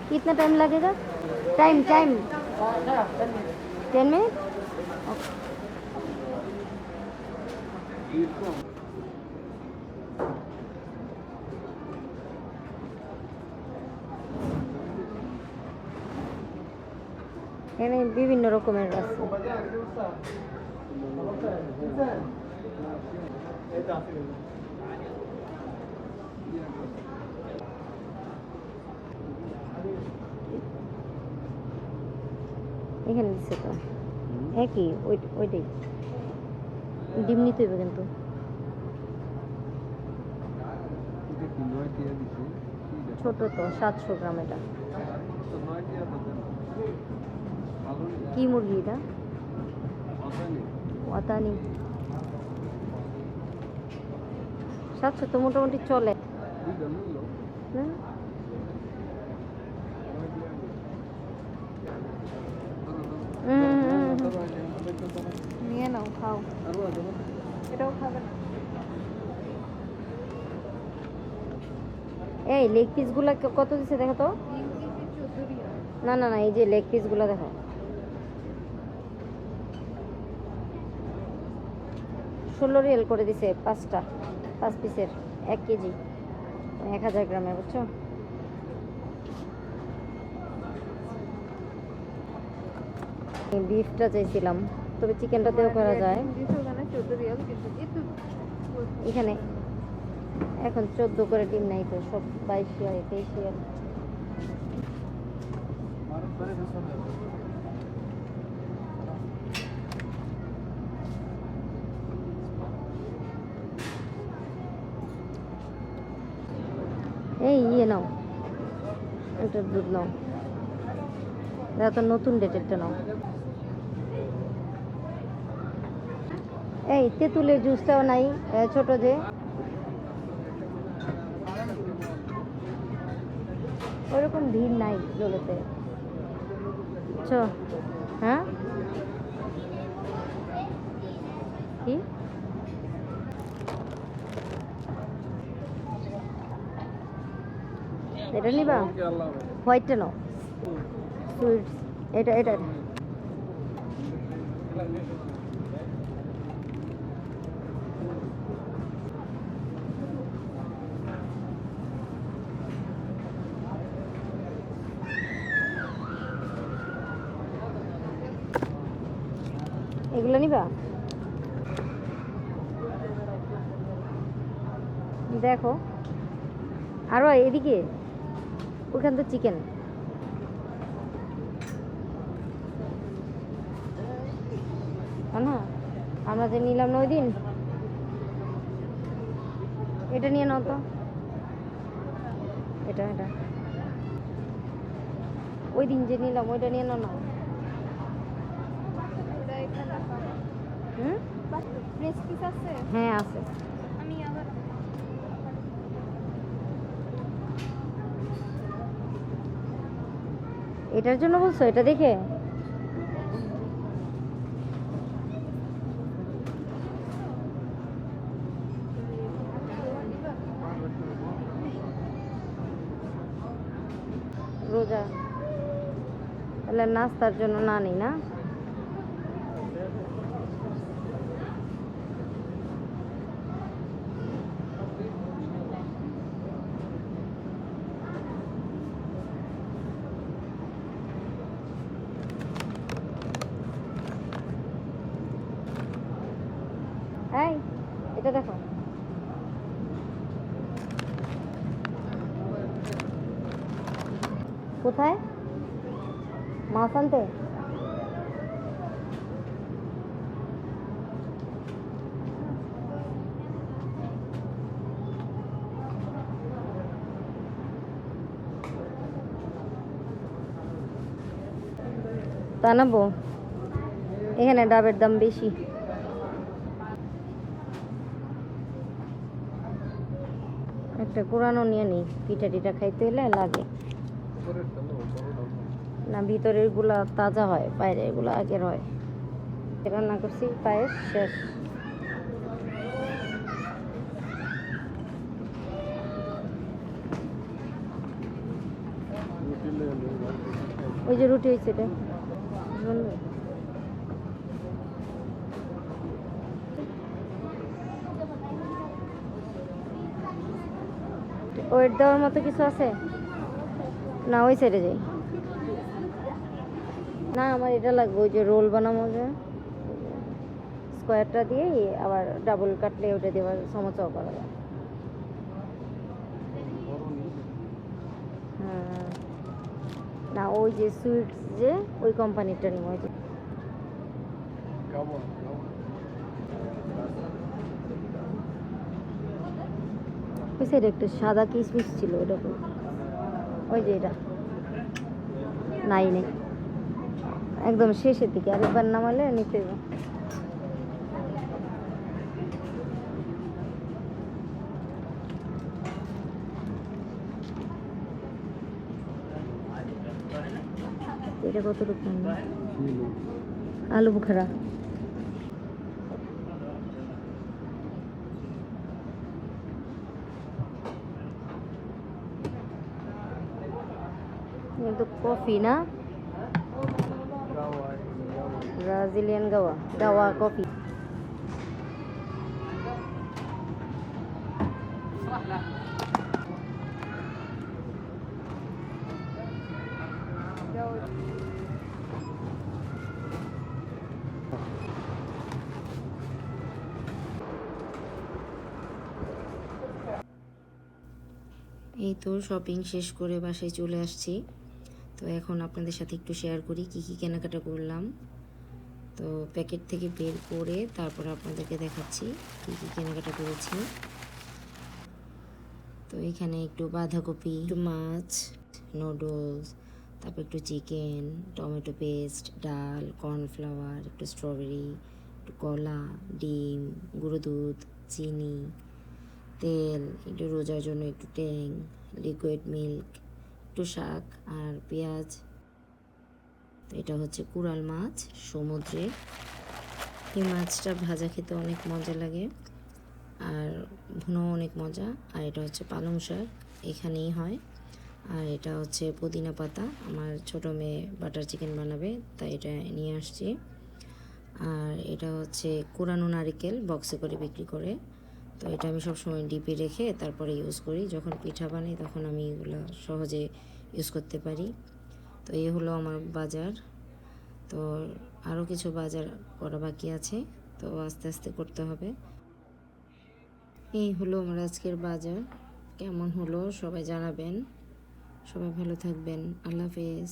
कितना टाइम लगेगा? Time 10 minute. এখানে বিভিন্ন রকমের আছে। এখানে দিচ্ছে তো একই ওইটাই ডিম নিতে হবে কিন্তু ছোট তো 700 গ্রাম। এটা কি মুরগি? এটা ওয়াতানি। 700 তো মোটামুটি চলে না? নিয়ে নাও, খাও। এটাও খাবে? এই লেগ পিসগুলো কত দিচ্ছে দেখো তো। না না না, এই যে লেগ পিসগুলো দেখো, 16 রিয়াল করে দিছে 5 পিসের 1 কেজি 1000 গ্রামের, বুঝছো? বিফটা চাইছিলাম, তবে চিকেনটাতেও করা যায়। এখানে এখন 14 করে ডিম নাই তো, সব 22 রিয়াল 23 রিয়াল। এই নাও, একটা দুধ নাও, এটা তো নতুন ডেটেরটা নাও। এই তেঁতুলের জুসটাও নাই, ছোট যে। ওরকম ভিড় নাই লোলেতে, বুঝছো? হ্যাঁ, কি এটা নিবা? হোয়াইটটা নাও, সুইটস। এটা এগুলো নিবা? দেখো আরো এদিকে, ওখান তো চিকেন। না, আমরা যে নিলাম না ওই দিন, এটা নিয়ে নাও তো। এটা ওই দিন যে নিলাম ওইটা নিয়ে নাও না। হ্যাঁ আছে। এটার জন্য বলছো? এটা দেখে রোজা, তাহলে নাস্তার জন্য না নিই না। এই এটা দেখো, কোথায় মাছ আনতে? তা নেবো, এখানে ডাবের দাম বেশি। একটা কোরানো নিয়ে নিই, পিঠা টিঠা খাইতে হলে লাগে না। ভিতরের গুলা তাজা হয়, বাইরের গুলা আগের হয়। রান্না করছি, পায়েস শেষ। ওই যে রুটি হয়েছে এটা ওয়েট দেওয়ার মতো কিছু আছে না? ওই সাইডে যাই না, আমার এটা লাগবে। ওই যে রোল বানাবো, যে স্কোয়ারটা দিয়ে আবার ডাবল কাটলে ওটা দিয়ে আবার সমোসাও করা যায়। হ্যাঁ, না ওই যে সুইটস, যে ওই কোম্পানিটা নিব। ওই যে ওই সাইডে একটা সাদা কিশমিশ ছিল, ওটা কই? ওই যে এটা নাই নেই, একদম শেষের দিকে আরেকবার নামালে নিতে হবে। এটা কত রকম? আলু বুখারা। কিন্তু কফি না, ব্রাজিলিয়ান গাওয়া, গাওয়া কফি। এই তো শপিং শেষ করে বাসায় চলে আসছি। তো এখন আপনাদের সাথে একটু শেয়ার করি কি কি কেনাকাটা করলাম। তো প্যাকেট থেকে বের করে তারপর আপনাদেরকে দেখাচ্ছি কি কি কেনাকাটা করেছি। তো এখানে একটু বাঁধাকপি, একটু মাছ, নুডলস, তারপর একটু চিকেন, টমেটো পেস্ট, ডাল, কর্নফ্লাওয়ার, একটু স্ট্রবেরি, একটু কলা, ডিম, গুঁড়ো দুধ, চিনি, তেল, একটু রোজার জন্য একটু ট্যাং, লিকুইড মিল্ক, একটু শাক আর পেঁয়াজ। তো এটা হচ্ছে কুরাল মাছ সমুদ্রের। এই মাছটা ভাজা খেতে অনেক মজা লাগে আর ভুনো অনেক মজা। আর এটা হচ্ছে পালং শাক, এখানেই হয়। আর এটা হচ্ছে পুদিনা পাতা, আমার ছোটো মেয়ে বাটার চিকেন বানাবে তাই এটা নিয়ে আসছি। আর এটা হচ্ছে কোরানো নারিকেল, বক্সে করে বিক্রি করে। তো এটা আমি সবসময় ডিপে রেখে তারপরে ইউজ করি, যখন পিঠা বানাই তখন আমি এগুলো সহজে ইউজ করতে পারি। তো এই হলো আমার বাজার। তো আরও কিছু বাজার করা বাকি আছে, তো আস্তে আস্তে করতে হবে। এই হলো আমার আজকের বাজার। কেমন হলো সবাই জানাবেন। সবাই ভালো থাকবেন। আল্লাহ হাফেজ।